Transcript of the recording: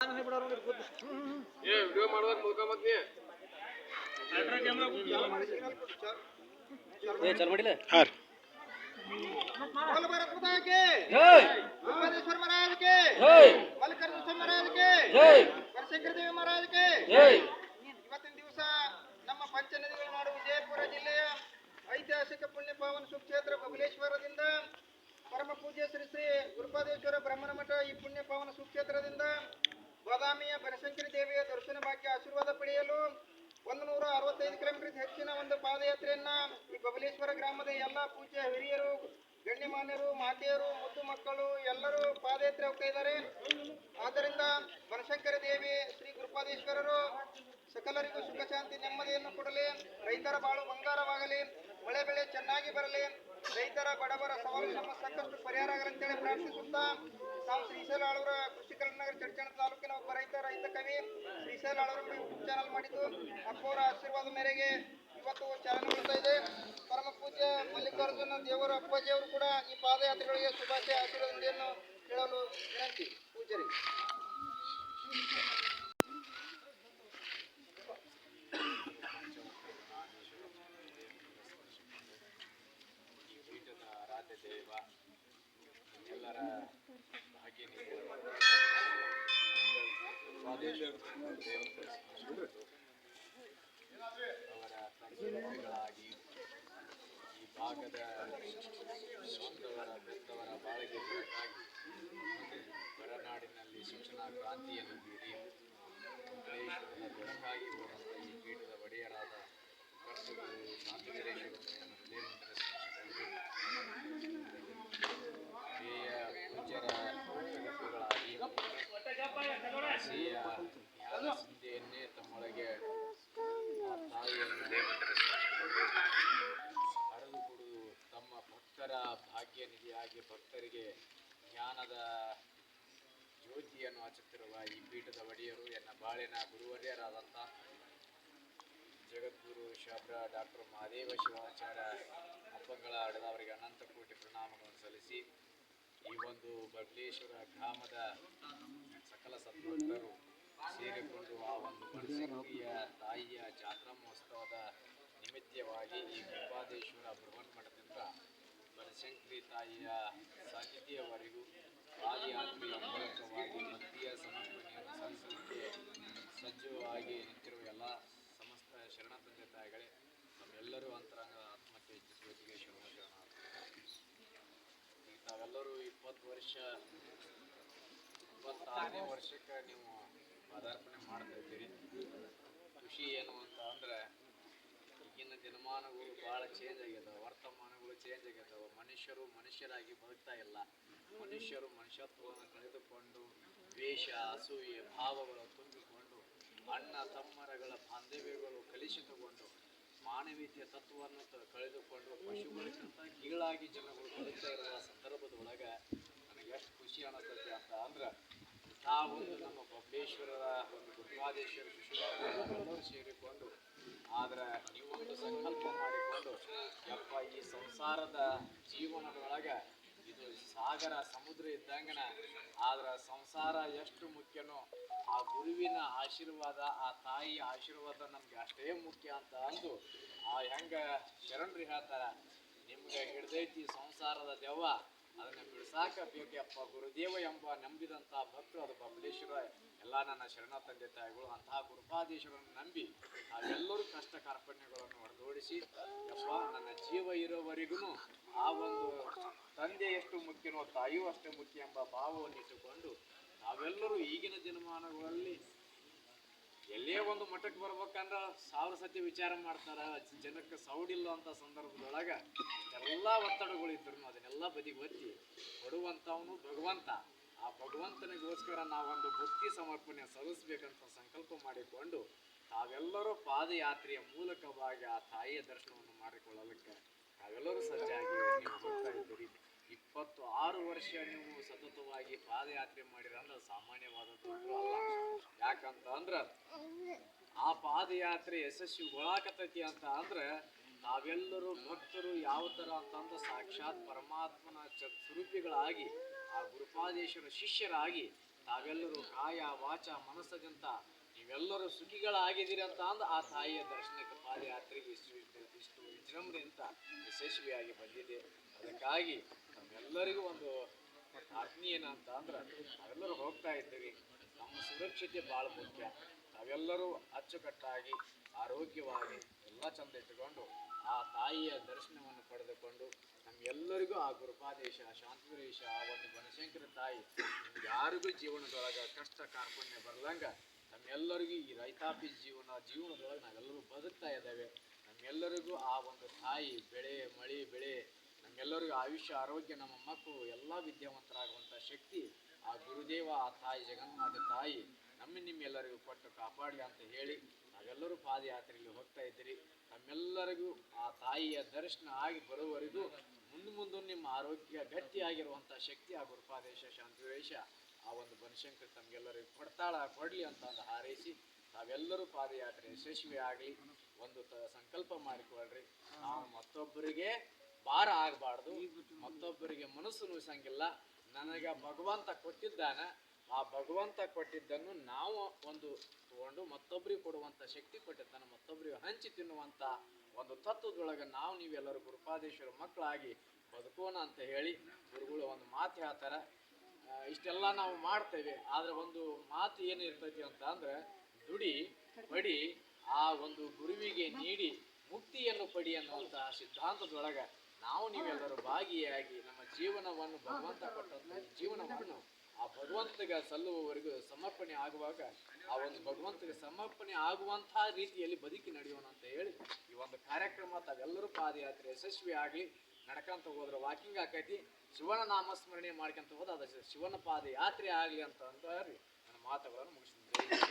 Video ಮಾಡುವಾಗ ಮುಲ್ಕ ಮತ್ತೆ ಚಾಲು ಮಾಡಿಲ್ಲ बोल भारत माता की जय ब्रह्मेश्वर महाराज के जय मल्लिकार्जुन महाराज के जय ಬನಶಂಕರಿ ದೇವಿ महाराज के जय ಇವತ್ತಿನ ದಿವಸ ನಮ್ಮ ಪಂಚನದಿಗಳ ನಾಡು ವಿಜಯಪುರ ಜಿಲ್ಲೆಯ ಐತಿಹಾಸಿಕ ಪುಣ್ಯ ಪಾವನ ಸುಕ್ಷೇತ್ರ ಬಬಲೇಶ್ವರದಿಂದ ಪರಮ ಪೂಜ್ಯ ಶ್ರೀ ಶ್ರೀ ಗುರುಪಾದೇಶ್ವರ ಬ್ರಹ್ಮನ ಮಠ ಈ ಪುಣ್ಯ ಪಾವನ ಸುಕ್ಷೇತ್ರದಿಂದ ಬಾದಾಮಿಯ ಬನಶಂಕರಿ ದೇವಿಯ ದರ್ಶನ ಭಾಗ್ಯ ಆಶೀರ್ವಾದ ಪಡೆಯಲು 165 ಕಿಲೋಮೀಟರ್ ಹೆಚ್ಚಿನ ಒಂದು ಪಾದಯಾತ್ರೆಯನ್ನ ಈ ಬಬಲೇಶ್ವರ ಗ್ರಾಮದ ಎಲ್ಲ ಪೂಜ್ಯ ಹಿರಿಯರು ಗಣ್ಯಮಾನ್ಯರು ಮಾತೆಯರು ಮುದ್ದು ಮಕ್ಕಳು ಎಲ್ಲರೂ ಪಾದಯಾತ್ರೆ ಹೋಗ್ತಾ ಇದ್ದಾರೆ. ಆದ್ದರಿಂದ ಬನಶಂಕರಿ ದೇವಿ ಶ್ರೀ ಗುರುಪಾದೇಶ್ವರರು ಸಕಲರಿಗೂ ಸುಖ ಶಾಂತಿ ನೆಮ್ಮದಿಯನ್ನು ಕೊಡಲಿ, ರೈತರ ಬಾಳು ಬಂಗಾರವಾಗಲಿ, ಮಳೆ ಬೆಳೆ ಚೆನ್ನಾಗಿ ಬರಲಿ, ರೈತರ ಬಡವರ ಸವಾಲು ಸಾಕಷ್ಟು ಪರಿಹಾರ ಆಗಲಿ ಅಂತೇಳಿ ಪ್ರಾರ್ಥಿಸುತ್ತಾ ನಾವು ಶ್ರೀಶೈಲ ಆಳೂರ ಕೃಷಿ ಕಲ್ಯಾಣ ಚಡ್ಚಣ ತಾಲೂಕಿನ ಒಬ್ಬ ರೈತ ಕವಿ ಶ್ರೀಶೈಲ ಆಳೂರು ಯೂಟ್ಯೂಬ್ ಚಾನಲ್ ಮಾಡಿದ್ದು ಅಪ್ಪವರ ಆಶೀರ್ವಾದ ಮೇರೆಗೆ ಇವತ್ತು ಚಾಲನೆಗೊಳ್ತಾ ಇದೆ. ಪರಮ ಪೂಜ್ಯ ಮಲ್ಲಿಕಾರ್ಜುನ ದೇವರ ಅಪ್ಪಾಜಿಯವರು ಕೂಡ ಈ ಪಾದಯಾತ್ರೆಗಳಿಗೆ ಶುಭಾಶಯ ಆಶೀರ್ವಾದವನ್ನು ಹೇಳಲು ವಿನಂತಿ. ಪೂಜ್ಯರಿಗೆ ದೇವ ಎಲ್ಲರ ಅವರ ತಂದೆಗಳಾಗಿ ಈ ಭಾಗದ ಸ್ವಂತವರ ಬೆತ್ತವರ ಬಾಳಿಗೆ ಬೆಳಕಾಗಿ ಹೊರನಾಡಿನಲ್ಲಿ ಶಿಕ್ಷಣ ಕ್ರಾಂತಿಯನ್ನು ಬೀರಿ ಮಕ್ಕಳೇಶ್ವರನ ಬೆಳಕಾಗಿ ಹೋದಂಥ ಈ ಪೀಠದ ಒಡೆಯರಾದ ಕರ್ತಗುರು ಶಾಂತವೀರೇಶ್ವರಯ್ಯನ ಪೂಜ್ಯರ ಗುರುಗಳಾಗಿ ಸಿಂಧೆಯನ್ನೇ ತಮ್ಮೊಳಗೆ ಆ ತಾಯಿಯನ್ನು ಹರಿದು ಕೊಡುವುದು ತಮ್ಮ ಭಕ್ತರ ಭಾಗ್ಯ ನಿಧಿಯಾಗಿ ಭಕ್ತರಿಗೆ ಜ್ಞಾನದ ಜ್ಯೋತಿಯನ್ನು ಹಚ್ಚುತ್ತಿರುವ ಈ ಪೀಠದ ಒಡೆಯರು ಎನ್ನ ಬಾಳಿನ ಗುರುವರ್ಯರಾದಂಥ ಜಗದ್ಗುರು ಶಾಬ್ರ ಡಾಕ್ಟರ್ ಮಹಾದೇವ ಶಿವಾಚಾರ್ಯ ಅಪ್ಪಂಗಳ ಅಡದವರಿಗೆ ಅನಂತ ಕೋಟಿ ಪ್ರಣಾಮಗಳನ್ನು ಸಲ್ಲಿಸಿ ಈ ಒಂದು ಬಬಲೇಶ್ವರ ಗ್ರಾಮದ ಸಕಲ ಸದ್ಭಕ್ತರು ಸೇರಿಕೊಂಡು ಆ ಒಂದು ಬನಶಂಕರಿಯ ತಾಯಿಯ ಜಾತ್ರಾ ಮಹೋತ್ಸವದ ನಿಮಿತ್ತವಾಗಿ ಈ ಗುರುಪಾದೇಶ್ವರ ಬೃಹನ್ಮಠದಿಂದ ಬನಶಂಕರಿ ತಾಯಿಯ ಸಾನ್ನಿಧ್ಯವರೆಗೂ ಪಾದಯಾತ್ರೆಯ ಮೂಲಕವಾಗಿ ಭಕ್ತಿಯ ಸಮರ್ಪಣೆಯನ್ನು ಸಲ್ಲಿಸಲಿಕ್ಕೆ ಸಜ್ಜುವಾಗಿ ನಿಂತಿರುವ ಎಲ್ಲ ಸಮಸ್ತ ಶರಣ ತಂದೆ ತಾಯಿಗಳೇ, ನಮ್ಮೆಲ್ಲರೂ ಅಂತರಂಗದ ಆತ್ಮಕ್ಕೆ ಜ್ಯೋತಿಗೆ ಶರಣ ತಾವೆಲ್ಲರೂ 20 ವರ್ಷ 26ನೇ ವರ್ಷಕ್ಕೆ ನೀವು ಪದಾರ್ಪಣೆ ಮಾಡ್ತಾ ಇದ್ದೀರಿ. ಖುಷಿ ಏನು ಅಂತ ಅಂದ್ರೆ ಈಗಿನ ದಿನಮಾನಗಳು ಭಾಳ ಚೇಂಜ್ ಆಗ್ಯದಾವ, ವರ್ತಮಾನಗಳು ಚೇಂಜ್ ಆಗ್ಯದಾವ. ಮನುಷ್ಯರು ಮನುಷ್ಯರಾಗಿ ಬದುಕ್ತಾ ಇಲ್ಲ. ಮನುಷ್ಯರು ಮನುಷ್ಯತ್ವವನ್ನು ಕಳೆದುಕೊಂಡು ದ್ವೇಷ ಅಸೂಯೆ ಭಾವಗಳು ತುಂಬಿಕೊಂಡು ಅಣ್ಣ ತಮ್ಮರಗಳ ಬಾಂಧವ್ಯಗಳು ಕಲುಷಿತಗೊಂಡು ಮಾನವೀಯತೆಯ ತತ್ವವನ್ನು ಕಳೆದುಕೊಂಡು ಪಶುಗಳಿಗಿಂತ ಕೀಳಾಗಿ ಜನಗಳು ಬದುಕ್ತಾ ಇರುವ ಸಂದರ್ಭದೊಳಗೆ ನನಗೆ ಎಷ್ಟು ಖುಷಿ ಅನ್ನಿಸ್ತೈತೆ ಅಂತ ಅಂದ್ರೆ ನಾವೊಂದು ನಮ್ಮ ಬಬಲೇಶ್ವರರ ಒಂದು ಗುರುಪಾದೇಶ್ವರ ಶಿಶುಗಳು ಸೇರಿಕೊಂಡು ಆದ್ರೆ ನೀವೊಂದು ಸಂಕಲ್ಪ ಮಾಡಿಕೊಂಡು ಯಪ್ಪ ಈ ಸಂಸಾರದ ಜೀವನದೊಳಗೆ ಇದು ಸಾಗರ ಸಮುದ್ರ ಇದ್ದಂಗನ ಆದ್ರೆ ಸಂಸಾರ ಎಷ್ಟು ಮುಖ್ಯನೋ ಆ ಗುರುವಿನ ಆಶೀರ್ವಾದ ಆ ತಾಯಿಯ ಆಶೀರ್ವಾದ ನಮ್ಗೆ ಅಷ್ಟೇ ಮುಖ್ಯ ಅಂತ ಅಂದು ಆ ಹೆಂಗ ಶರಣರು ಹೇಳ್ತಾರ, ನಿಮ್ಗೆ ಹಿಡ್ದೈತಿ ಸಂಸಾರದ ದೆವ್ವ, ಅದನ್ನ ಬಿಡ್ಸಾಕ ಬೇಕಪ್ಪ ಗುರುದೇವ ಎಂಬ ನಂಬಿದಂಥ ಭಕ್ತರು ಅದು ಬಬಲೇಶ್ವರ. ಎಲ್ಲ ನನ್ನ ಶರಣ ತಂದೆ ತಾಯಿಗಳು ಅಂತಹ ಗುರುಪಾದೇಶ್ವರನ್ನು ನಂಬಿ ನಾವೆಲ್ಲರೂ ಕಷ್ಟ ಕಾರ್ಪಣ್ಯಗಳನ್ನು ಹೊಡೆದೋಡಿಸಿ ಯಪ್ಪ ನನ್ನ ಜೀವ ಇರೋವರೆಗೂ ಆ ಒಂದು ತಂದೆ ಎಷ್ಟು ಮುಖ್ಯನೋ ತಾಯಿಯೂ ಅಷ್ಟೇ ಮುಖ್ಯ ಎಂಬ ಭಾವವನ್ನು ಇಟ್ಟುಕೊಂಡು ನಾವೆಲ್ಲರೂ ಈಗಿನ ದಿನಮಾನಗಳಲ್ಲಿ ಎಲ್ಲೇ ಒಂದು ಮಠಕ್ಕೆ ಬರ್ಬೇಕಂದ್ರೆ 1000 ಸತಿ ವಿಚಾರ ಮಾಡ್ತಾರ. ಜನಕ್ಕೆ ಸೌಡಿಲ್ಲ ಅಂತ ಸಂದರ್ಭದೊಳಗೆ ಎಲ್ಲ ಒತ್ತಡಗಳಿದ್ರು ಅದನ್ನೆಲ್ಲ ಬದಿಗೆ ಒತ್ತಿ ಕೊಡುವಂಥವನು ಭಗವಂತ. ಆ ಭಗವಂತನಿಗೋಸ್ಕರ ನಾವೊಂದು ಭಕ್ತಿ ಸಮರ್ಪಣೆ ಸಲ್ಲಿಸ್ಬೇಕಂತ ಸಂಕಲ್ಪ ಮಾಡಿಕೊಂಡು ತಾವೆಲ್ಲರೂ ಪಾದಯಾತ್ರೆಯ ಮೂಲಕವಾಗಿ ಆ ತಾಯಿಯ ದರ್ಶನವನ್ನು ಮಾಡಿಕೊಳ್ಳಲಿಕ್ಕೆ ನಾವೆಲ್ಲರೂ ಸಜ್ಜಾಗಿ ನೀವು ಹೋಗ್ತಾ ಇದ್ದೀರಿ. 26 ವರ್ಷ ನೀವು ಸತತವಾಗಿ ಪಾದಯಾತ್ರೆ ಮಾಡಿರಂದ್ರೆ ಸಾಮಾನ್ಯವಾದದ್ದು ಅಲ್ಲ. ಯಾಕಂತ ಅಂದ್ರೆ ಆ ಪಾದಯಾತ್ರೆ ಯಶಸ್ವಿಗೊಳಾಕತೈತಿ ಅಂತ ಅಂದ್ರೆ ನಾವೆಲ್ಲರೂ ಭಕ್ತರು ಯಾವ ಥರ ಅಂತಂದ್ರೆ ಸಾಕ್ಷಾತ್ ಪರಮಾತ್ಮನ ಸ್ವರೂಪಿಗಳಾಗಿ ಆ ಗುರುಪಾದೇಶ್ವರ ಶಿಷ್ಯರಾಗಿ ತಾವೆಲ್ಲರೂ ಕಾಯ ವಾಚ ಮನಸ್ಸದಿಂದ ನೀವೆಲ್ಲರೂ ಸುಖಿಗಳಾಗಿದ್ದೀರಿ ಅಂತ ಅಂದು ಆ ತಾಯಿಯ ದರ್ಶನಕ್ಕೆ ಪಾದಯಾತ್ರೆಗೆ ಇಷ್ಟು ವಿಜೃಂಭಣೆಯಿಂದ ಯಶಸ್ವಿಯಾಗಿ ಬಂದಿದೆ. ಅದಕ್ಕಾಗಿ ನಮ್ಮೆಲ್ಲರಿಗೂ ಒಂದು ಆತ್ಮೀಯ ಏನಂತ ಅಂದ್ರೆ ನಾವೆಲ್ಲರೂ ಹೋಗ್ತಾ ಇದ್ದೀವಿ, ನಮ್ಮ ಸುರಕ್ಷತೆ ಭಾಳ ಮುಖ್ಯ. ನಾವೆಲ್ಲರೂ ಅಚ್ಚುಕಟ್ಟಾಗಿ ಆರೋಗ್ಯವಾಗಿ ಎಲ್ಲ ಚಂದ ಇಟ್ಟುಕೊಂಡು ಆ ತಾಯಿಯ ದರ್ಶನವನ್ನು ಪಡೆದುಕೊಂಡು ನಮ್ಗೆಲ್ಲರಿಗೂ ಆ ಗುರುಪಾದೇಶ ಶಾಂತಿವರೇಶ ಆ ಒಂದು ಬನಶಂಕರ ತಾಯಿ ಯಾರಿಗೂ ಜೀವನದೊಳಗೆ ಕಷ್ಟ ಕಾರ್ಪಣ್ಯ ಬರ್ಲಂಗ ನಮ್ಮೆಲ್ಲರಿಗೂ ಈ ರೈತಾಪಿ ಜೀವನದೊಳಗೆ ನಾವೆಲ್ಲರೂ ಬದುಕ್ತಾ ಇದ್ದೇವೆ. ನಮ್ಮೆಲ್ಲರಿಗೂ ಆ ಒಂದು ತಾಯಿ ಬೆಳೆ ನಮ್ಮೆಲ್ಲರಿಗೂ ಆಯುಷ್ಯ ಆರೋಗ್ಯ ನಮ್ಮ ಮಕ್ಕಳು ಎಲ್ಲ ವಿದ್ಯಾವಂತರಾಗುವಂಥ ಶಕ್ತಿ ಆ ಗುರುದೇವ ಆ ತಾಯಿ ಜಗನ್ಮಾತೆ ತಾಯಿ ನಿಮ್ಮೆಲ್ಲರಿಗೂ ಕೊಟ್ಟು ಕಾಪಾಡಲಿ ಅಂತ ಹೇಳಿ ನಾವೆಲ್ಲರೂ ಪಾದಯಾತ್ರೆಯಲ್ಲಿ ಹೋಗ್ತಾ ಇದ್ದೀರಿ. ನಮ್ಮೆಲ್ಲರಿಗೂ ಆ ತಾಯಿಯ ದರ್ಶನ ಆಗಿ ಬರುವವರೆಗೂ ಮುಂದೆ ನಿಮ್ಮ ಆರೋಗ್ಯ ಗಟ್ಟಿಯಾಗಿರುವಂಥ ಶಕ್ತಿ ಆ ಗುರುಪಾದೇಶ ಶಾಂತಿವೇಶ ಆ ಒಂದು ಬನಶಂಕರಿ ತಮಗೆಲ್ಲರಿಗೂ ಕೊಡಲಿ ಅಂತ ಹಾರೈಸಿ ನಾವೆಲ್ಲರೂ ಪಾದಯಾತ್ರೆ ಯಶಸ್ವಿ ಆಗಲಿ ಒಂದು ಸಂಕಲ್ಪ ಮಾಡಿಕೊಳ್ಳ್ರಿ. ನಾವು ಮತ್ತೊಬ್ಬರಿಗೆ ಭಾರ ಆಗಬಾರ್ದು, ಮತ್ತೊಬ್ಬರಿಗೆ ಮನಸ್ಸು ನುಯಿಸಂಗಿಲ್ಲ. ನನಗೆ ಭಗವಂತ ಕೊಟ್ಟಿದ್ದಾನೆ, ಆ ಭಗವಂತ ಕೊಟ್ಟಿದ್ದನ್ನು ನಾವು ಒಂದು ತಗೊಂಡು ಮತ್ತೊಬ್ಬರಿಗೆ ಕೊಡುವಂಥ ಶಕ್ತಿ ಕೊಟ್ಟಿದ್ದಾನೆ, ಮತ್ತೊಬ್ಬರಿಗೆ ಹಂಚಿ ತಿನ್ನುವಂಥ ಒಂದು ತತ್ವದೊಳಗೆ ನೀವೆಲ್ಲರೂ ಗುರುಪಾದೇಶ್ವರ ಮಕ್ಕಳಾಗಿ ಬದುಕೋಣ ಅಂತ ಹೇಳಿ ಗುರುಗಳು ಒಂದು ಮಾತು ಹೇಳ್ತಾರೆ. ಇಷ್ಟೆಲ್ಲ ನಾವು ಮಾಡ್ತೇವೆ, ಆದರೆ ಒಂದು ಮಾತು ಏನು ಇರ್ತೈತಿ ಅಂತ ಅಂದ್ರೆ ದುಡಿ ಪಡಿ ಆ ಒಂದು ಗುರುವಿಗೆ ನೀಡಿ ಮುಕ್ತಿಯನ್ನು ಪಡಿ ಅನ್ನುವಂತಹ ಸಿದ್ಧಾಂತದೊಳಗೆ ನೀವೆಲ್ಲರೂ ಭಾಗಿಯಾಗಿ ನಮ್ಮ ಜೀವನವನ್ನು ಭಗವಂತ ಕೊಟ್ಟಂತ ಜೀವನವನ್ನು ಆ ಭಗವಂತಗೆ ಸಲ್ಲುವವರೆಗೂ ಸಮರ್ಪಣೆ ಆಗುವಾಗ ಆ ಒಂದು ಭಗವಂತಗೆ ಸಮರ್ಪಣೆ ಆಗುವಂತಹ ರೀತಿಯಲ್ಲಿ ಬದುಕಿ ನಡೆಯೋಣ ಅಂತ ಹೇಳಿ ಈ ಒಂದು ಕಾರ್ಯಕ್ರಮ ತಾವೆಲ್ಲರೂ ಪಾದಯಾತ್ರೆ ಯಶಸ್ವಿ ಆಗಲಿ. ನಡ್ಕೊಂತ ಹೋದ್ರೆ ವಾಕಿಂಗ್ ಆಕೈತಿ, ಶಿವನ ನಾಮಸ್ಮರಣೆ ಮಾಡ್ಕೊಂತ ಹೋದ ಅದು ಶಿವನ ಪಾದಯಾತ್ರೆ ಆಗಲಿ ಅಂತ ನನ್ನ ಮಾತುಗಳನ್ನು ಮುಗಿಸ್ತೀನಿ.